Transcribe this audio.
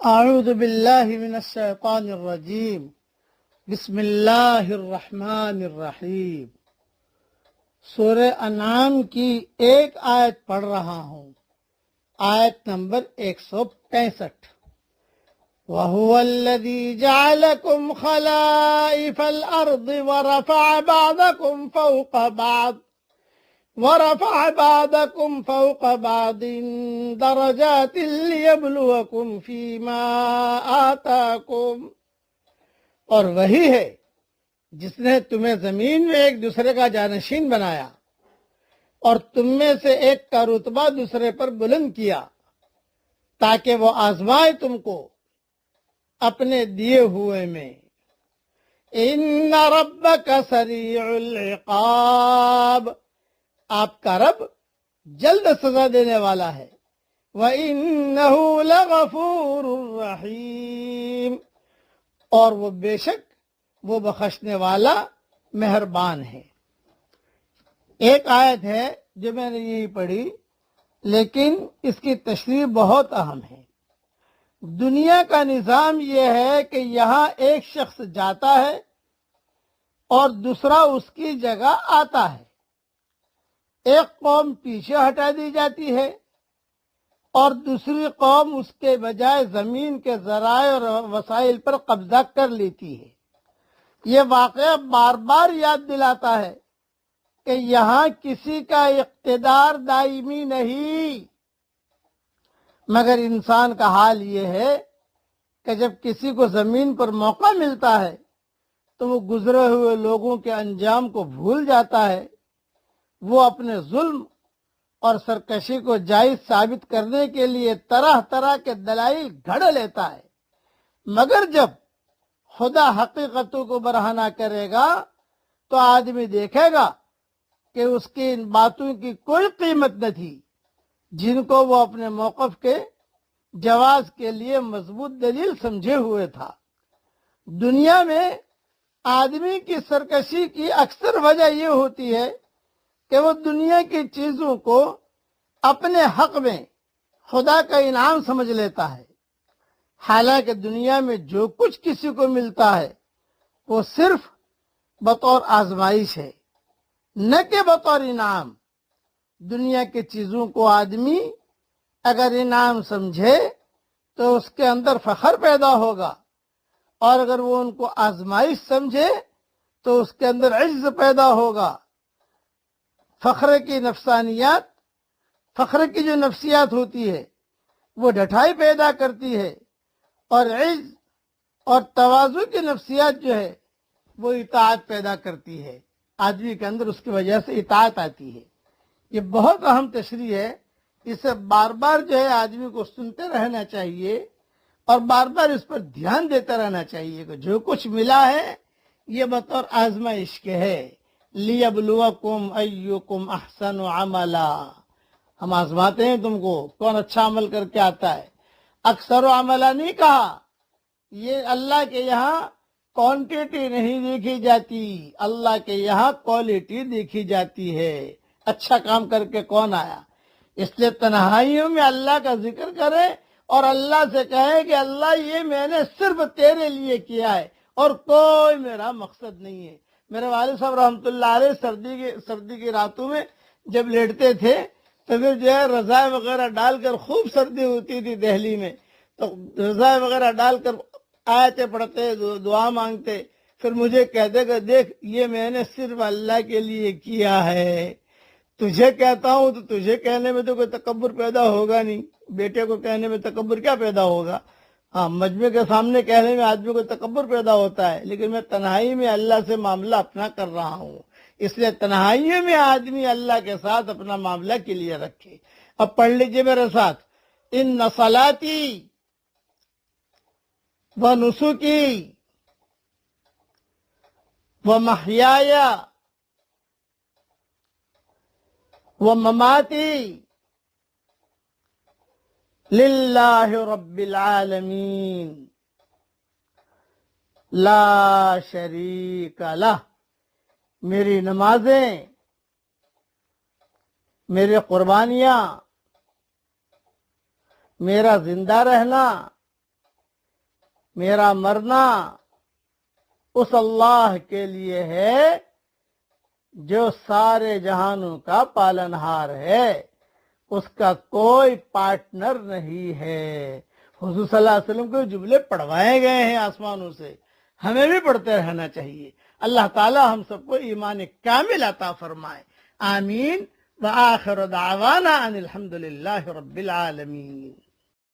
اعوذ باللہ من الشیطان الرجیم بسم اللہ الرحمن الرحیم۔ سورہ انعام کی ایک آیت پڑھ رہا ہوں، آیت نمبر 165۔ وَهُوَ الَّذِي جَعَلَكُمْ خَلَائِفَ الْأَرْضِ ورفع بعضكم فوق بعض درجات ليبلوكم فيما آتاكم، اور وہی ہے جس نے تمہیں زمین میں ایک دوسرے کا جانشین بنایا اور تم میں سے ایک کا رتبہ دوسرے پر بلند کیا تاکہ وہ آزمائے تم کو اپنے دیے ہوئے میں۔ ان ربک سریع العقاب، آپ کا رب جلد سزا دینے والا ہے۔ وَإِنَّهُ لَغَفُورٌ رَحِيمٌ، اور وہ بے شک وہ بخشنے والا مہربان ہے۔ ایک آیت ہے جو میں نے یہی پڑھی، لیکن اس کی تشریح بہت اہم ہے۔ دنیا کا نظام یہ ہے کہ یہاں ایک شخص جاتا ہے اور دوسرا اس کی جگہ آتا ہے۔ ایک قوم پیچھے ہٹا دی جاتی ہے اور دوسری قوم اس کے بجائے زمین کے ذرائع اور وسائل پر قبضہ کر لیتی ہے۔ یہ واقعہ بار بار یاد دلاتا ہے کہ یہاں کسی کا اقتدار دائمی نہیں، مگر انسان کا حال یہ ہے کہ جب کسی کو زمین پر موقع ملتا ہے تو وہ گزرے ہوئے لوگوں کے انجام کو بھول جاتا ہے۔ وہ اپنے ظلم اور سرکشی کو جائز ثابت کرنے کے لیے طرح طرح کے دلائل گھڑ لیتا ہے، مگر جب خدا حقیقتوں کو برہنہ کرے گا تو آدمی دیکھے گا کہ اس کی ان باتوں کی کوئی قیمت نہ تھی جن کو وہ اپنے موقف کے جواز کے لیے مضبوط دلیل سمجھے ہوئے تھا۔ دنیا میں آدمی کی سرکشی کی اکثر وجہ یہ ہوتی ہے کہ وہ دنیا کی چیزوں کو اپنے حق میں خدا کا انعام سمجھ لیتا ہے، حالانکہ دنیا میں جو کچھ کسی کو ملتا ہے وہ صرف بطور آزمائش ہے، نہ کہ بطور انعام۔ دنیا کی چیزوں کو آدمی اگر انعام سمجھے تو اس کے اندر فخر پیدا ہوگا، اور اگر وہ ان کو آزمائش سمجھے تو اس کے اندر عجز پیدا ہوگا۔ فخر کی نفسانیات، فخر کی جو نفسیات ہوتی ہے وہ ڈھٹائی پیدا کرتی ہے، اور عجز اور تواضع کی نفسیات جو ہے وہ اطاعت پیدا کرتی ہے۔ آدمی کے اندر اس کی وجہ سے اطاعت آتی ہے۔ یہ بہت اہم تشریح ہے، اسے بار بار جو ہے آدمی کو سنتے رہنا چاہیے اور بار بار اس پر دھیان دیتا رہنا چاہیے کہ جو کچھ ملا ہے یہ بطور آزمائش کے ہے۔ لیبلوکم ایکم احسن عملا، ہم آزماتے ہیں تم کو کون اچھا عمل کر کے آتا ہے۔ اکثر عملہ نہیں کہا، یہ اللہ کے یہاں کوانٹیٹی نہیں دیکھی جاتی، اللہ کے یہاں کوالٹی دیکھی جاتی ہے۔ اچھا کام کر کے کون آیا؟ اس لیے تنہائیوں میں اللہ کا ذکر کرے اور اللہ سے کہے کہ اللہ یہ میں نے صرف تیرے لیے کیا ہے اور کوئی میرا مقصد نہیں ہے۔ میرے والد صاحب رحمۃ اللہ علیہ سردی کی راتوں میں جب لیٹتے تھے تو پھر جو ہے رضائی وغیرہ ڈال کر، خوب سردی ہوتی تھی دہلی میں، تو رضائی وغیرہ ڈال کر آیتیں پڑھتے، دعا مانگتے، پھر مجھے کہتے کہ دیکھ یہ میں نے صرف اللہ کے لیے کیا ہے، تجھے کہتا ہوں تو تجھے کہنے میں تو کوئی تکبر پیدا ہوگا نہیں، بیٹے کو کہنے میں تکبر کیا پیدا ہوگا؟ ہاں، مجمع کے سامنے کہنے میں آدمی کو تکبر پیدا ہوتا ہے، لیکن میں تنہائی میں اللہ سے معاملہ اپنا کر رہا ہوں۔ اس لیے تنہائیوں میں آدمی اللہ کے ساتھ اپنا معاملہ کلیئر رکھے۔ اب پڑھ لیجئے میرے ساتھ، ان صلاتی و نسکی و محیای و مماتی للہ رب العالمین لا شریک لہ، میری نمازیں، میری قربانیاں، میرا زندہ رہنا، میرا مرنا اس اللہ کے لیے ہے جو سارے جہانوں کا پالنہار ہے، اس کا کوئی پارٹنر نہیں ہے۔ حضور صلی اللہ علیہ وسلم کو جملے پڑھوائے گئے ہیں آسمانوں سے، ہمیں بھی پڑھتے رہنا چاہیے۔ اللہ تعالی ہم سب کو ایمان کامل عطا فرمائے، آمین۔ وآخر دعوانا ان الحمد للہ رب العالمین۔